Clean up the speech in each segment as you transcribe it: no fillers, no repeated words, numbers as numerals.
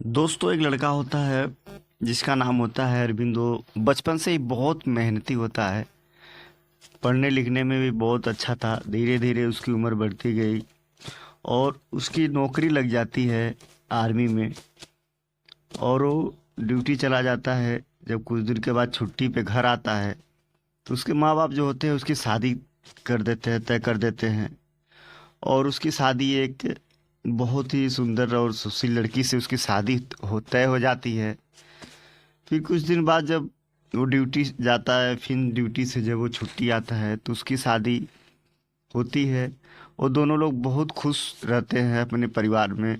दोस्तों एक लड़का होता है जिसका नाम होता है अरविंदो। बचपन से ही बहुत मेहनती होता है। पढ़ने लिखने में भी बहुत अच्छा था। धीरे धीरे उसकी उम्र बढ़ती गई और उसकी नौकरी लग जाती है आर्मी में। और वो ड्यूटी चला जाता है। जब कुछ दिन के बाद छुट्टी पे घर आता है तो उसके माँ बाप जो होते हैं उसकी शादी कर देते हैं, तय कर देते हैं। और उसकी शादी एक बहुत ही सुंदर और सुशील लड़की से उसकी शादी तय हो जाती है। फिर कुछ दिन बाद जब वो ड्यूटी जाता है, फिर ड्यूटी से जब वो छुट्टी आता है तो उसकी शादी होती है। और दोनों लोग बहुत खुश रहते हैं अपने परिवार में।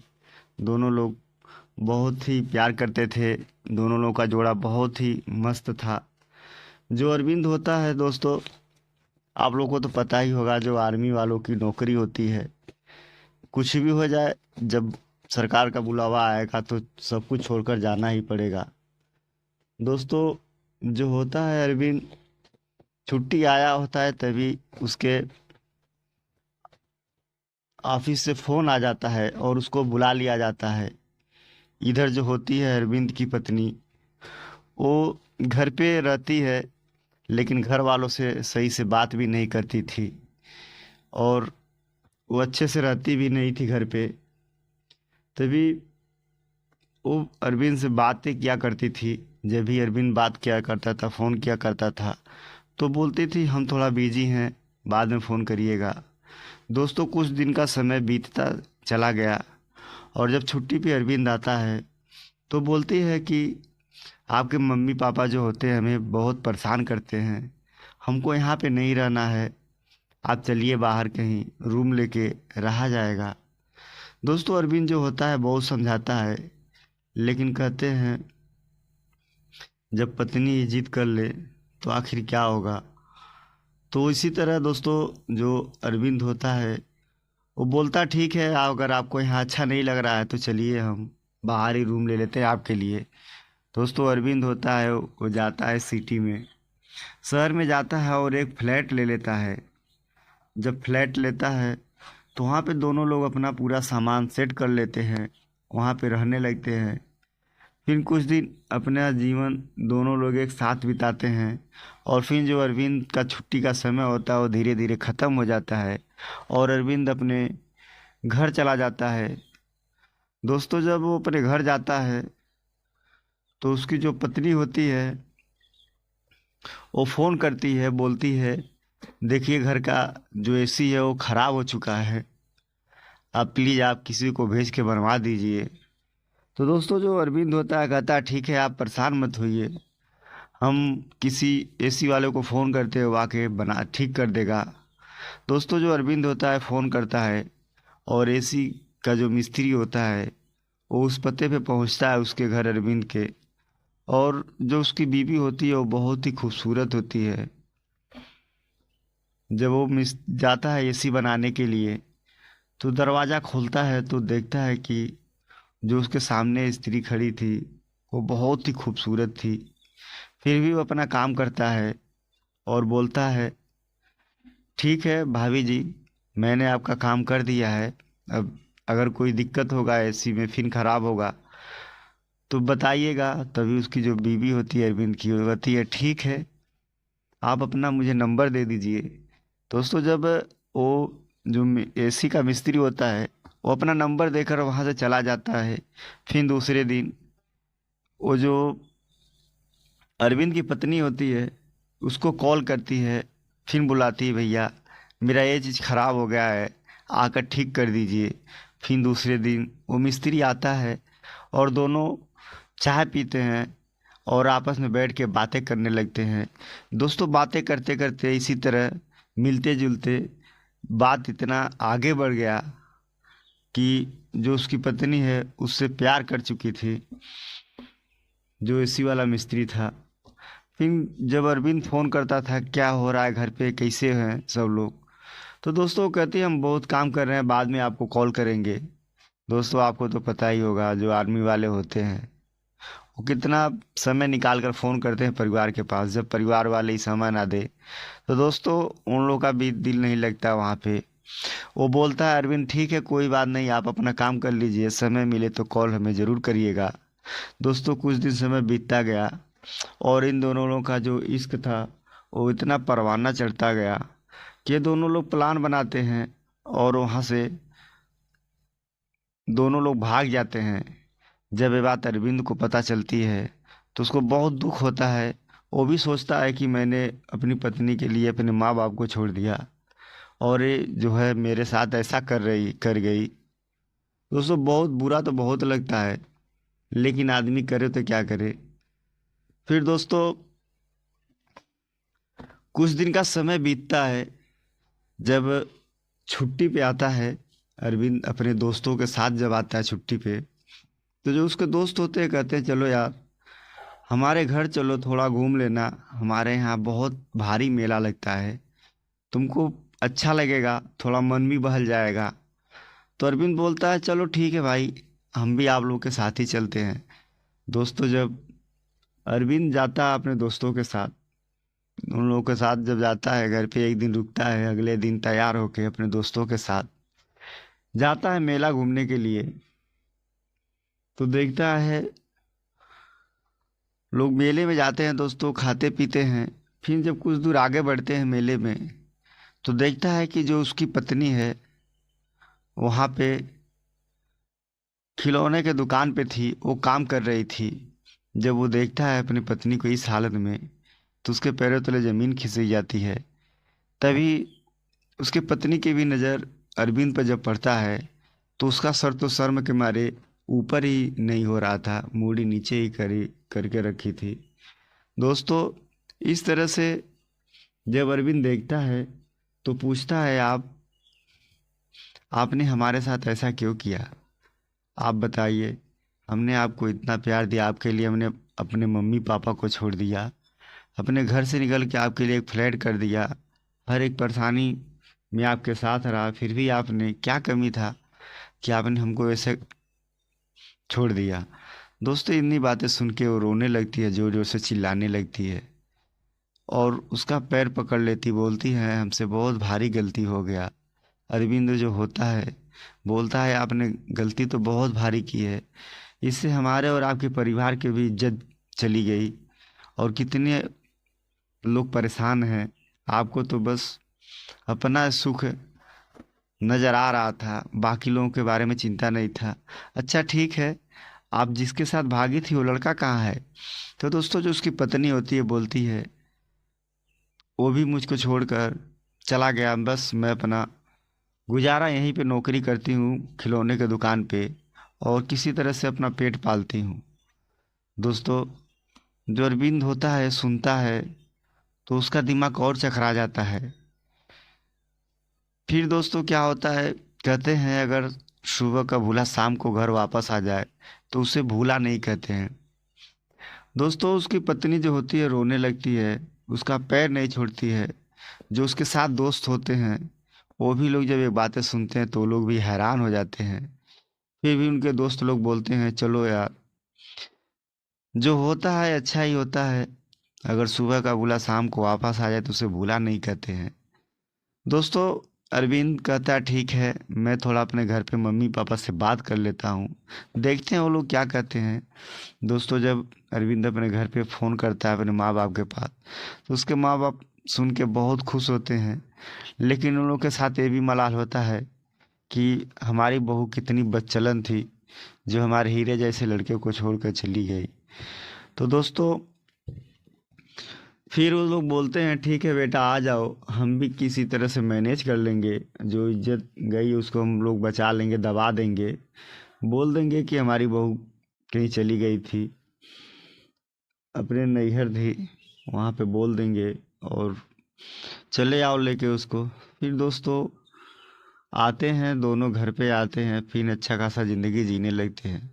दोनों लोग बहुत ही प्यार करते थे। दोनों लोगों का जोड़ा बहुत ही मस्त था। जो अरविंद होता है दोस्तों, आप लोगों को तो पता ही होगा, जो आर्मी वालों की नौकरी होती है, कुछ भी हो जाए, जब सरकार का बुलावा आएगा तो सब कुछ छोड़कर जाना ही पड़ेगा। दोस्तों जो होता है अरविंद, छुट्टी आया होता है तभी उसके ऑफिस से फ़ोन आ जाता है और उसको बुला लिया जाता है। इधर जो होती है अरविंद की पत्नी, वो घर पे रहती है लेकिन घर वालों से सही से बात भी नहीं करती थी। और वो अच्छे से रहती भी नहीं थी घर पे। तभी वो अरविंद से बातें किया करती थी। जब भी अरविंद बात किया करता था, फ़ोन किया करता था, तो बोलती थी हम थोड़ा बिजी हैं, बाद में फ़ोन करिएगा। दोस्तों कुछ दिन का समय बीतता चला गया और जब छुट्टी पे अरविंद आता है तो बोलती है कि आपके मम्मी पापा जो होते हैं हमें बहुत परेशान करते हैं, हमको यहाँ पे नहीं रहना है, आप चलिए बाहर कहीं रूम लेके रहा जाएगा। दोस्तों अरविंद जो होता है बहुत समझाता है, लेकिन कहते हैं जब पत्नी जिद कर ले तो आखिर क्या होगा। तो इसी तरह दोस्तों जो अरविंद होता है वो बोलता ठीक है, अगर आपको यहाँ अच्छा नहीं लग रहा है तो चलिए हम बाहर ही रूम ले लेते हैं आपके लिए। दोस्तों अरविंद होता है वो जाता है सिटी में, शहर में जाता है और एक फ्लैट ले लेता है। जब फ्लैट लेता है तो वहाँ पे दोनों लोग अपना पूरा सामान सेट कर लेते हैं, वहाँ पे रहने लगते हैं। फिर कुछ दिन अपना जीवन दोनों लोग एक साथ बिताते हैं। और फिर जो अरविंद का छुट्टी का समय होता है वो धीरे धीरे ख़त्म हो जाता है और अरविंद अपने घर चला जाता है। दोस्तों जब वो अपने घर जाता है तो उसकी जो पत्नी होती है वो फ़ोन करती है, बोलती है देखिए घर का जो एसी है वो ख़राब हो चुका है, आप प्लीज़ आप किसी को भेज के बनवा दीजिए। तो दोस्तों जो अरविंद होता है कहता है ठीक है आप परेशान मत होइए, हम किसी एसी वाले को फ़ोन करते हैं, वो आके बना ठीक कर देगा। दोस्तों जो अरविंद होता है फ़ोन करता है और एसी का जो मिस्त्री होता है वो उस पते पे पहुंचता है उसके घर अरविंद के। और जो उसकी बीवी होती है वो बहुत ही खूबसूरत होती है। जब वो मिस जाता है एसी बनाने के लिए तो दरवाज़ा खोलता है तो देखता है कि जो उसके सामने स्त्री खड़ी थी वो बहुत ही खूबसूरत थी। फिर भी वो अपना काम करता है और बोलता है ठीक है भाभी जी, मैंने आपका काम कर दिया है, अब अगर कोई दिक्कत होगा एसी में फिर ख़राब होगा तो बताइएगा। तभी उसकी जो बीवी होती है अरविंद की, वो कहती है ठीक है आप अपना मुझे नंबर दे दीजिए। दोस्तों जब वो जो एसी का मिस्त्री होता है वो अपना नंबर देकर वहाँ से चला जाता है। फिर दूसरे दिन वो जो अरविंद की पत्नी होती है उसको कॉल करती है, फिर बुलाती है भैया मेरा ये चीज़ ख़राब हो गया है, आकर ठीक कर दीजिए। फिर दूसरे दिन वो मिस्त्री आता है और दोनों चाय पीते हैं और आपस में बैठ के बातें करने लगते हैं। दोस्तों बातें करते करते इसी तरह मिलते जुलते बात इतना आगे बढ़ गया कि जो उसकी पत्नी है उससे प्यार कर चुकी थी, जो एसी वाला मिस्त्री था। फिर जब अरविंद फ़ोन करता था क्या हो रहा है घर पे, कैसे हैं सब लोग, तो दोस्तों वो कहते हैं हम बहुत काम कर रहे हैं, बाद में आपको कॉल करेंगे। दोस्तों आपको तो पता ही होगा जो आर्मी वाले होते हैं वो कितना समय निकाल कर फ़ोन करते हैं परिवार के पास, जब परिवार वाले ही समय ना दे तो दोस्तों उन लोगों का भी दिल नहीं लगता वहाँ पे। वो बोलता है अरविंद ठीक है कोई बात नहीं, आप अपना काम कर लीजिए, समय मिले तो कॉल हमें ज़रूर करिएगा। दोस्तों कुछ दिन समय बीतता गया और इन दोनों लोगों का जो इश्क था वो इतना परवाना चढ़ता गया कि ये दोनों लोग प्लान बनाते हैं और वहाँ से दोनों लोग भाग जाते हैं। जब ये बात अरविंद को पता चलती है तो उसको बहुत दुख होता है। वो भी सोचता है कि मैंने अपनी पत्नी के लिए अपने माँ बाप को छोड़ दिया और ये जो है मेरे साथ ऐसा कर गई। दोस्तों बहुत बुरा तो बहुत लगता है, लेकिन आदमी करे तो क्या करे। फिर दोस्तों कुछ दिन का समय बीतता है। जब छुट्टी पे आता है अरविंद अपने दोस्तों के साथ, जब आता है छुट्टी पे तो जो उसके दोस्त होते हैं कहते हैं चलो यार हमारे घर चलो, थोड़ा घूम लेना, हमारे यहाँ बहुत भारी मेला लगता है, तुमको अच्छा लगेगा, थोड़ा मन भी बहल जाएगा। तो अरविंद बोलता है चलो ठीक है भाई, हम भी आप लोगों के साथ ही चलते हैं। दोस्तों जब अरविंद जाता है अपने दोस्तों के साथ, उन लोगों के साथ जब जाता है घर पे एक दिन रुकता है, अगले दिन तैयार होके अपने दोस्तों के साथ जाता है मेला घूमने के लिए। तो देखता है लोग मेले में जाते हैं दोस्तों, खाते पीते हैं। फिर जब कुछ दूर आगे बढ़ते हैं मेले में तो देखता है कि जो उसकी पत्नी है वहाँ पे खिलौने के दुकान पे थी, वो काम कर रही थी। जब वो देखता है अपनी पत्नी को इस हालत में तो उसके पैरों तले ज़मीन खिसक जाती है। तभी उसके पत्नी की भी नज़र अरविंद पर जब पड़ता है तो उसका सर तो शर्म के मारे ऊपर ही नहीं हो रहा था, मूड़ी नीचे ही करी करके रखी थी। दोस्तों इस तरह से जब अरविंद देखता है तो पूछता है आपने हमारे साथ ऐसा क्यों किया? आप बताइए, हमने आपको इतना प्यार दिया, आपके लिए हमने अपने मम्मी पापा को छोड़ दिया, अपने घर से निकल के आपके लिए एक फ्लैट कर दिया, हर एक परेशानी में आपके साथ रहा, फिर भी आपने क्या कमी था कि आपने हमको ऐसे छोड़ दिया? दोस्तों इतनी बातें सुन के वो रोने लगती है, जोर जोर से चिल्लाने लगती है और उसका पैर पकड़ लेती, बोलती है हमसे बहुत भारी गलती हो गया। अरविंद जो होता है बोलता है आपने गलती तो बहुत भारी की है, इससे हमारे और आपके परिवार की भी इज्जत चली गई और कितने लोग परेशान हैं। आपको तो बस अपना सुख नज़र आ रहा था, बाकी लोगों के बारे में चिंता नहीं था। अच्छा ठीक है, आप जिसके साथ भागी थी वो लड़का कहाँ है? तो दोस्तों जो उसकी पत्नी होती है बोलती है वो भी मुझको छोड़कर चला गया, बस मैं अपना गुजारा यहीं पे नौकरी करती हूँ खिलौने के दुकान पे और किसी तरह से अपना पेट पालती हूँ। दोस्तों जो अरविंद होता है सुनता है तो उसका दिमाग और चकरा जाता है। फिर दोस्तों क्या होता है, कहते हैं अगर सुबह का भूला शाम को घर वापस आ जाए तो उसे भूला नहीं कहते हैं। दोस्तों उसकी पत्नी जो होती है रोने लगती है, उसका पैर नहीं छोड़ती है। जो उसके साथ दोस्त होते हैं वो भी लोग जब ये बातें सुनते हैं तो वो लोग भी हैरान हो जाते हैं। फिर भी उनके दोस्त लोग बोलते हैं चलो यार, जो होता है अच्छा ही होता है, अगर सुबह का भूला शाम को वापस आ जाए तो उसे भूला नहीं कहते हैं। दोस्तों अरविंद कहता है ठीक है, मैं थोड़ा अपने घर पे मम्मी पापा से बात कर लेता हूँ, देखते हैं वो लोग क्या कहते हैं। दोस्तों जब अरविंद अपने घर पे फ़ोन करता है अपने माँ बाप के पास तो उसके माँ बाप सुन के बहुत खुश होते हैं, लेकिन उन लोग के साथ ये भी मलाल होता है कि हमारी बहू कितनी बदचलन थी जो हमारे हीरे जैसे लड़के को छोड़कर चली गई। तो दोस्तों फिर वो लोग बोलते हैं ठीक है बेटा आ जाओ, हम भी किसी तरह से मैनेज कर लेंगे, जो इज्जत गई उसको हम लोग बचा लेंगे, दबा देंगे, बोल देंगे कि हमारी बहू कहीं चली गई थी, अपने नैहर थी, वहाँ पे बोल देंगे और चले आओ लेके उसको। फिर दोस्तों आते हैं दोनों घर पे आते हैं, फिर अच्छा खासा ज़िंदगी जीने लगते हैं।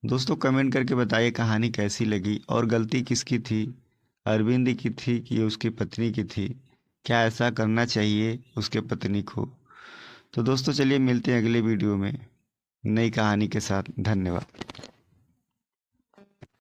दोस्तों कमेंट करके बताइए कहानी कैसी लगी और गलती किसकी थी, अरविंद की थी कि उसकी पत्नी की थी? क्या ऐसा करना चाहिए उसके पत्नी को? तो दोस्तों चलिए मिलते हैं अगले वीडियो में नई कहानी के साथ। धन्यवाद।